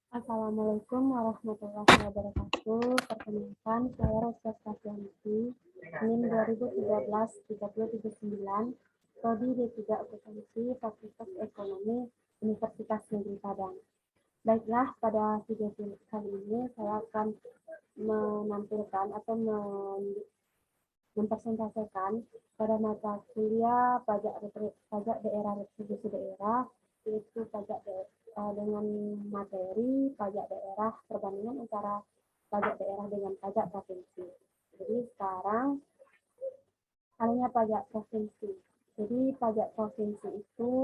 Assalamualaikum warahmatullahi wabarakatuh. Perkenalkan, saya Rosa Safianti, NIM 2013-3079, Prodi D3 Akuntansi, Fakultas Ekonomi, Universitas Negeri Padang. Baiklah, pada video kali ini saya akan menampilkan atau mempresentasikan pada mata kuliah pajak daerah retribusi daerah, yaitu dengan materi pajak daerah, perbandingan antara pajak daerah dengan pajak provinsi. Jadi sekarang halnya pajak provinsi. Jadi pajak provinsi itu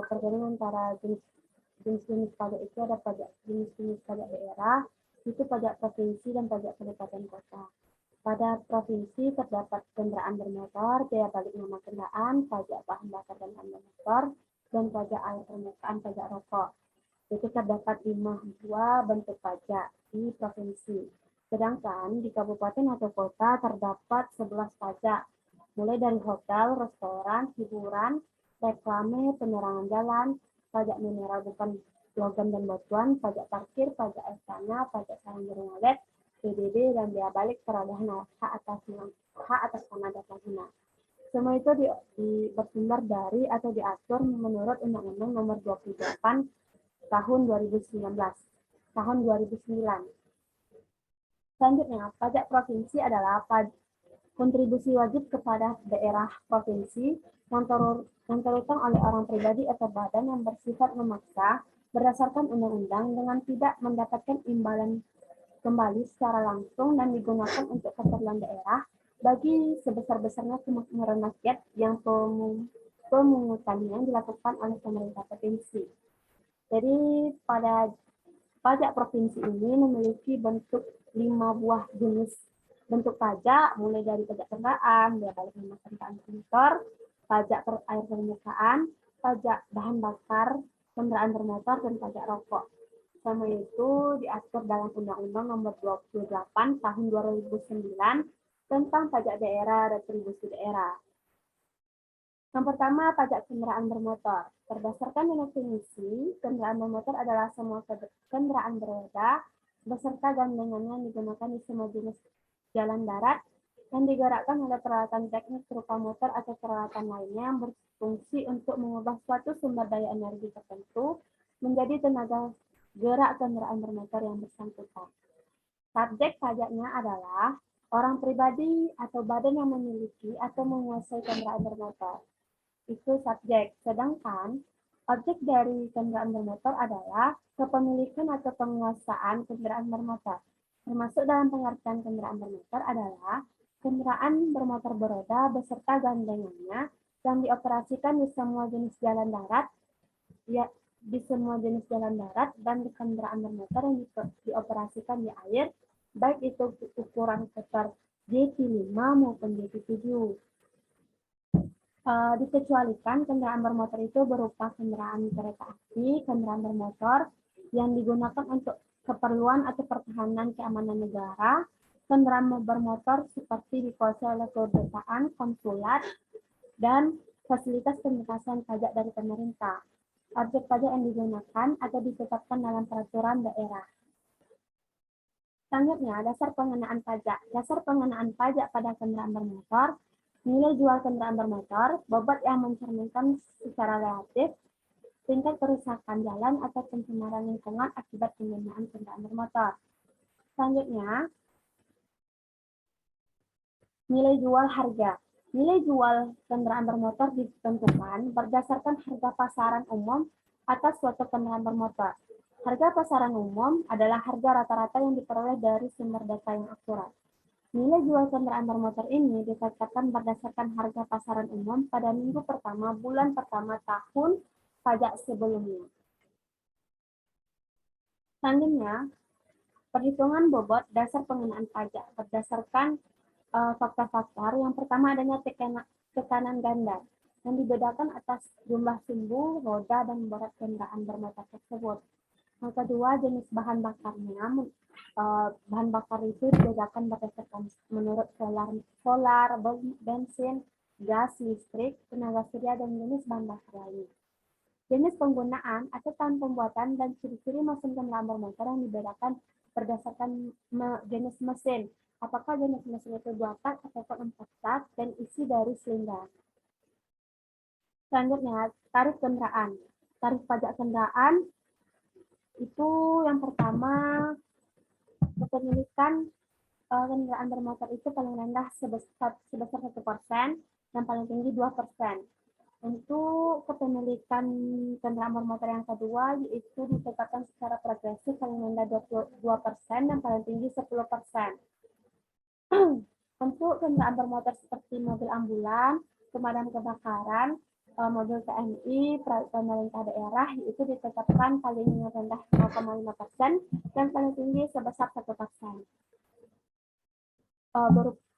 perbandingan antara jenis-jenis pajak itu ada jenis-jenis pajak daerah, itu pajak provinsi dan pajak kabupaten kota. Pada provinsi terdapat kendaraan bermotor, biaya balik nama kendaraan, pajak bahan bakar dan bahan motor, dan pajak air permukaan, pajak rokok. Itu terdapat 52 bentuk pajak di provinsi. Sedangkan di kabupaten atau kota terdapat 11 pajak, mulai dari hotel, restoran, hiburan, reklame, penerangan jalan, pajak mineral bukan logam dan batuan, pajak parkir, pajak air tanah, pajak sarang burung walet, PDB, dan biaya balik perolehan hak atas tanah dan bangunan. Semua itu bersumber dari atau diatur menurut Undang-Undang Nomor 28 Tahun 2019. Tahun 2009. Selanjutnya, pajak provinsi adalah kontribusi wajib kepada daerah provinsi yang terutang oleh orang pribadi atau badan yang bersifat memaksa berdasarkan undang-undang dengan tidak mendapatkan imbalan kembali secara langsung dan digunakan untuk keperluan daerah bagi sebesar-besarnya kemakmuran rakyat yang pemungutannya dilakukan oleh pemerintah provinsi. Jadi pada pajak provinsi ini memiliki bentuk 5 buah jenis bentuk pajak, mulai dari pajak kendaraan, biaya balik nama kendaraan motor, pajak air permukaan, pajak bahan bakar kendaraan bermotor, dan pajak rokok. Semua itu diatur dalam Undang-Undang Nomor 28 Tahun 2009 tentang pajak daerah retribusi daerah. Yang pertama, pajak kendaraan bermotor. Berdasarkan definisi, kendaraan bermotor adalah semua kendaraan beroda beserta gandengannya yang digunakan di semua jenis jalan darat yang digerakkan oleh peralatan teknik berupa motor atau peralatan lainnya yang berfungsi untuk mengubah suatu sumber daya energi tertentu menjadi tenaga gerak kendaraan bermotor yang bersangkutan. Subjek pajaknya adalah orang pribadi atau badan yang memiliki atau menguasai kendaraan bermotor. Itu subjek. Sedangkan objek dari kendaraan bermotor adalah kepemilikan atau penguasaan kendaraan bermotor. Termasuk dalam pengertian kendaraan bermotor adalah kendaraan bermotor beroda beserta gandengannya yang dioperasikan di semua jenis jalan darat, dan di kendaraan bermotor yang dioperasikan di air, baik itu ukuran motor JT5 maupun JT7. Dikecualikan kendaraan bermotor itu berupa kendaraan kereta api, kendaraan bermotor yang digunakan untuk keperluan atau pertahanan keamanan negara, kendaraan bermotor seperti dikuasai oleh kedutaan, konsulat, dan fasilitas pembebasan pajak dari pemerintah. Objek pajak yang digunakan atau ditetapkan dalam peraturan daerah. Selanjutnya, dasar pengenaan pajak. Dasar pengenaan pajak pada kendaraan bermotor, nilai jual kendaraan bermotor, bobot yang mencerminkan secara relatif tingkat kerusakan jalan atau pencemaran lingkungan akibat penggunaan kendaraan bermotor. Selanjutnya, nilai jual harga. Nilai jual kendaraan bermotor ditentukan berdasarkan harga pasaran umum atas suatu kendaraan bermotor. Harga pasaran umum adalah harga rata-rata yang diperoleh dari sumber data yang akurat. Nilai jual kendaraan bermotor ini ditetapkan berdasarkan harga pasaran umum pada minggu pertama bulan pertama tahun pajak sebelumnya. Selanjutnya, perhitungan bobot dasar pengenaan pajak berdasarkan faktor-faktor. Yang pertama adanya tekanan ganda yang dibedakan atas jumlah sumbu, roda, dan berat kendaraan bermotor tersebut. Yang kedua, jenis bahan bakarnya. Bahan bakar itu dibedakan berdasarkan menurut solar, bensin, gas, listrik, tenaga surya, dan jenis bahan bakar lain. Jenis penggunaan atau tahun pembuatan dan ciri-ciri mesin kendaraan bermotor yang dibedakan berdasarkan jenis mesin. Apakah jenis mesin itu 2 tak atau 4 tak dan isi dari silinder. Selanjutnya, tarif kendaraan. Tarif pajak kendaraan itu yang pertama, kepemilikan kendaraan bermotor itu paling rendah sebesar 1%, yang paling tinggi 2%. Untuk kepemilikan kendaraan bermotor yang kedua, yaitu ditetapkan secara progresif paling rendah 22% dan paling tinggi 10%. Untuk kendaraan bermotor seperti mobil ambulan, pemadam kebakaran, mobil TNI, pemerintah daerah, itu ditetapkan paling rendah 0,5% dan paling tinggi sebesar 1%.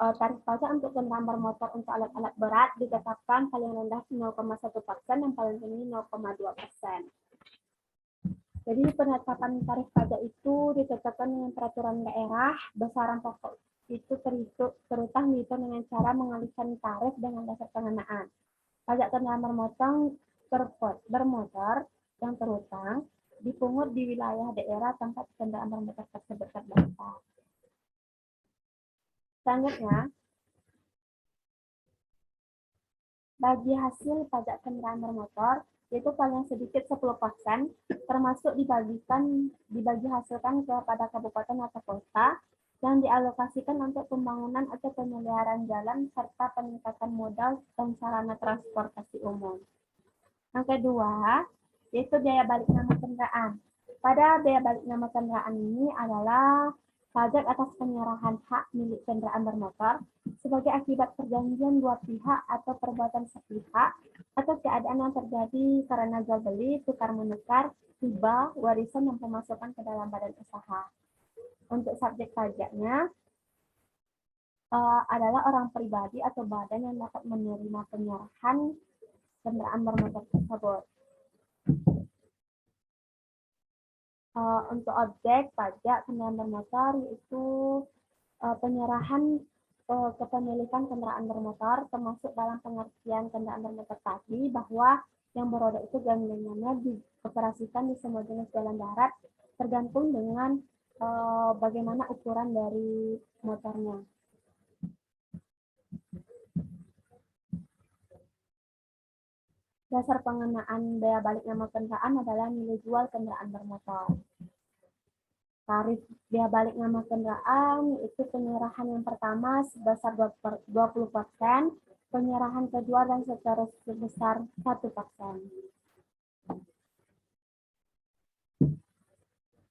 Tarif pajak untuk kendaraan bermotor untuk alat-alat berat ditetapkan paling rendah 0,1% dan paling tinggi 0,2%. Jadi penetapan tarif pajak itu ditetapkan dengan peraturan daerah, besaran pokok itu terutang dihitung dengan cara mengalihkan tarif dengan dasar pengenaan. Pajak kendaraan bermotor yang terutang dipungut di wilayah daerah tempat kendaraan bermotor tersebut terdaftar. Selanjutnya, bagi hasil pajak kendaraan bermotor, yaitu paling sedikit 10%, termasuk dibagi hasilkan kepada kabupaten atau kota, yang dialokasikan untuk pembangunan atau pemeliharaan jalan serta peningkatan modal dan sarana transportasi umum. Yang kedua, yaitu biaya balik nama kendaraan. Pada biaya balik nama kendaraan ini adalah pajak atas penyerahan hak milik kendaraan bermotor sebagai akibat perjanjian dua pihak atau perbuatan sepihak atau keadaan yang terjadi karena jual beli, tukar menukar, hibah, warisan, dan pemasukan ke dalam badan usaha. Untuk subjek pajaknya adalah orang pribadi atau badan yang dapat menerima penyerahan kendaraan bermotor tersebut. Untuk objek pajak kendaraan bermotor yaitu penyerahan kepemilikan kendaraan bermotor, termasuk dalam pengertian kendaraan bermotor tadi bahwa yang beroda itu gandengnya dioperasikan di semua jenis jalan darat tergantung dengan bagaimana ukuran dari motornya. Dasar pengenaan bea balik nama kendaraan adalah nilai jual kendaraan bermotor. Tarif bea balik nama kendaraan itu penyerahan yang pertama sebesar 20%, penyerahan kedua dan seterusnya sebesar 1%.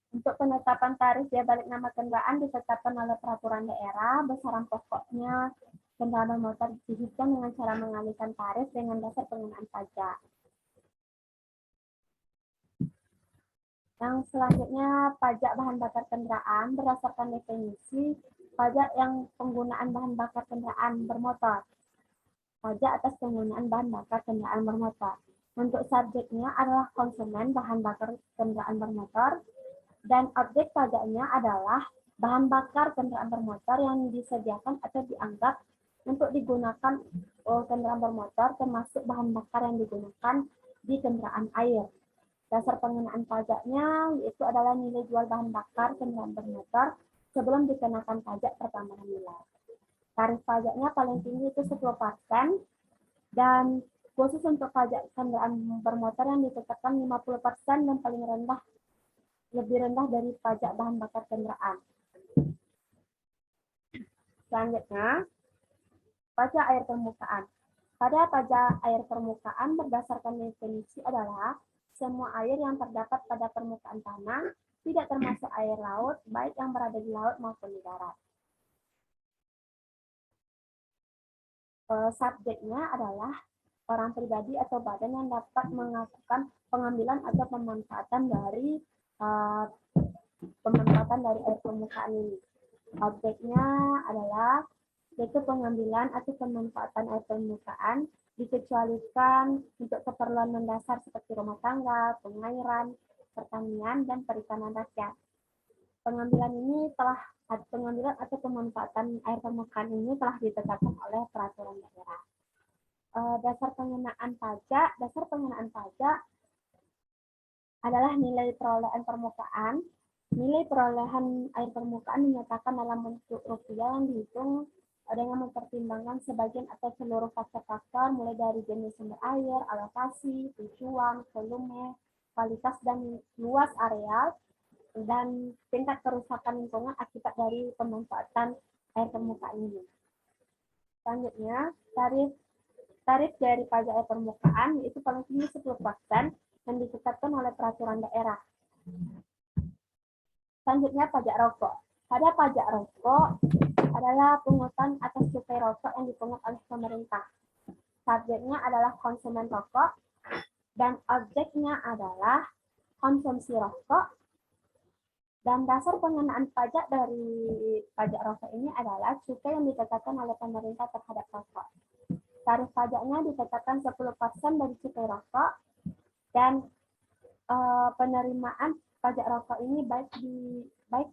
Untuk penetapan tarif bea balik nama kendaraan ditetapkan oleh peraturan daerah, besaran pokoknya kendaraan bermotor dihitung dengan cara mengalihkan tarif dengan dasar pengenaan pajak. Yang selanjutnya, pajak bahan bakar kendaraan berdasarkan definisi pajak yang penggunaan bahan bakar kendaraan bermotor. Pajak atas penggunaan bahan bakar kendaraan bermotor. Untuk subjeknya adalah konsumen bahan bakar kendaraan bermotor dan objek pajaknya adalah bahan bakar kendaraan bermotor yang disediakan atau dianggap untuk digunakan kendaraan bermotor, termasuk bahan bakar yang digunakan di kendaraan air. Dasar pengenaan pajaknya yaitu adalah nilai jual bahan bakar kendaraan bermotor sebelum dikenakan pajak pertambahan nilai. Tarif pajaknya paling tinggi itu 10% dan khusus untuk pajak kendaraan bermotor yang ditetapkan 50% dan paling rendah lebih rendah dari pajak bahan bakar kendaraan. Selanjutnya, pajak air permukaan. Pada pajak air permukaan berdasarkan definisi adalah semua air yang terdapat pada permukaan tanah, tidak termasuk air laut, baik yang berada di laut maupun di darat. Subjeknya adalah orang pribadi atau badan yang dapat melakukan pengambilan atau pemanfaatan dari air permukaan ini. Objeknya adalah yaitu pengambilan atau pemanfaatan air permukaan dikecualikan untuk keperluan mendasar seperti rumah tangga, pengairan, pertanian, dan perikanan rakyat. Pengambilan atau pemanfaatan air permukaan ini telah ditetapkan oleh peraturan daerah. Dasar pengenaan pajak adalah nilai perolehan permukaan. Nilai perolehan air permukaan dinyatakan dalam bentuk rupiah yang dihitung dengan mempertimbangkan sebagian atau seluruh faktor-faktor mulai dari jenis sumber air, alokasi, tujuan, volume, kualitas dan luas areal, dan tingkat kerusakan lingkungan akibat dari pemanfaatan air permukaan ini. Selanjutnya, tarif dari pajak air permukaan yaitu paling tinggi 10% yang ditetapkan oleh peraturan daerah. Selanjutnya, pajak rokok. Pada pajak rokok adalah pungutan atas cukai rokok yang dipungut oleh pemerintah. Subjeknya adalah konsumen rokok dan objeknya adalah konsumsi rokok. Dan dasar pengenaan pajak dari pajak rokok ini adalah cukai yang ditetapkan oleh pemerintah terhadap rokok. Tarif pajaknya ditetapkan 10% dari cukai rokok dan penerimaan pajak rokok ini baik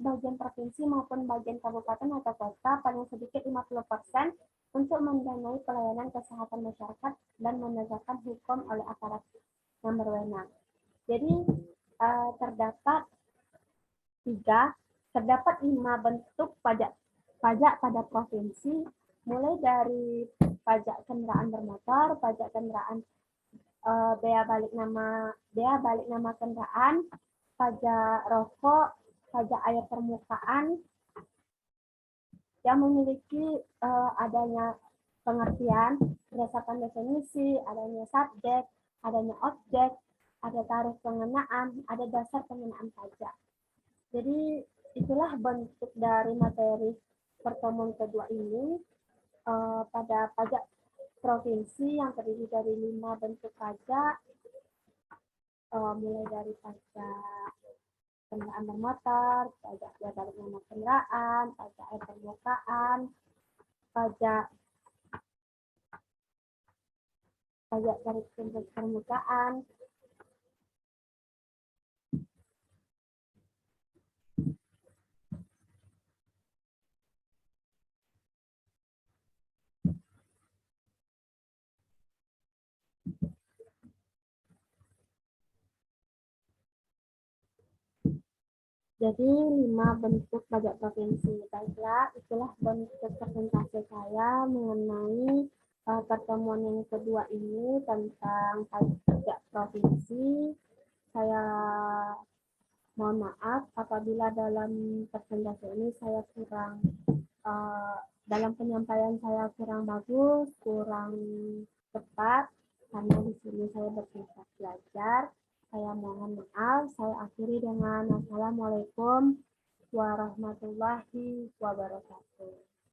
bagian provinsi maupun bagian kabupaten atau kota paling sedikit 50% untuk mendanai pelayanan kesehatan masyarakat dan menegakkan hukum oleh aparat yang berwenang. Jadi terdapat 5 bentuk pajak pada provinsi, mulai dari pajak kendaraan bermotor, pajak kendaraan bea balik nama kendaraan, pajak rokok, pajak air permukaan yang memiliki adanya pengertian berdasarkan definisi, adanya subjek, adanya objek, ada tarif pengenaan, ada dasar pengenaan pajak. Jadi itulah bentuk dari materi pertemuan kedua ini pada pajak provinsi yang terdiri dari 5 bentuk pajak, mulai dari pajak kendaraan bermotor, pajak bea balik nama kendaraan, pajak air permukaan, pajak tarif permukaan. Jadi 5 bentuk pajak provinsi. Baiklah, itulah bentuk presentasi saya mengenai pertemuan yang kedua ini tentang pajak provinsi. Saya mohon maaf apabila dalam presentasi ini saya kurang dalam penyampaian saya kurang bagus, kurang tepat, karena di sini saya bersifat belajar. Saya mohon maaf. Saya akhiri dengan Assalamualaikum warahmatullahi wabarakatuh.